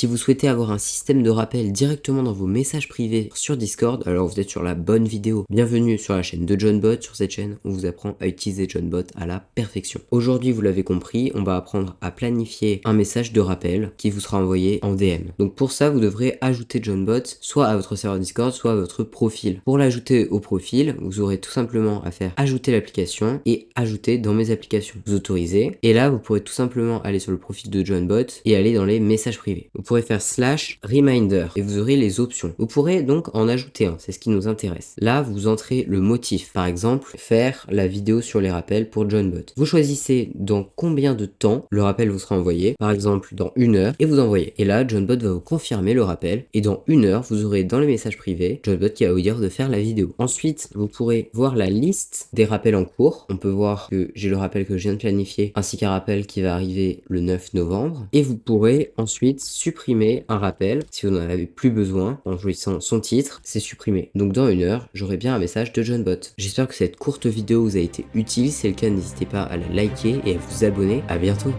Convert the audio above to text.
Si vous souhaitez avoir un système de rappel directement dans vos messages privés sur Discord, alors vous êtes sur la bonne vidéo. Bienvenue sur la chaîne de JohnBot. Sur cette chaîne, on vous apprend à utiliser JohnBot à la perfection. Aujourd'hui, vous l'avez compris, on va apprendre à planifier un message de rappel qui vous sera envoyé en DM. Donc pour ça, vous devrez ajouter JohnBot soit à votre serveur Discord, soit à votre profil. Pour l'ajouter au profil, vous aurez tout simplement à faire ajouter l'application et ajouter dans mes applications. Vous autorisez et là, vous pourrez tout simplement aller sur le profil de JohnBot et aller dans les messages privés. Vous pourrez faire /reminder et vous aurez les options. Vous pourrez donc en ajouter un, c'est ce qui nous intéresse. Là, vous entrez le motif. Par exemple, faire la vidéo sur les rappels pour JohnBot. Vous choisissez dans combien de temps le rappel vous sera envoyé. Par exemple, dans 1 heure et vous envoyez. Et là, JohnBot va vous confirmer le rappel et dans 1 heure, vous aurez dans les messages privés JohnBot qui va vous dire de faire la vidéo. Ensuite, vous pourrez voir la liste des rappels en cours. On peut voir que j'ai le rappel que je viens de planifier ainsi qu'un rappel qui va arriver le 9 novembre. Et vous pourrez ensuite supprimer un rappel si vous n'en avez plus besoin en choisissant son titre, c'est supprimé. Donc dans 1 heure, j'aurai bien un message de JohnBot. J'espère que cette courte vidéo vous a été utile. Si c'est le cas, n'hésitez pas à la liker et à vous abonner. À bientôt.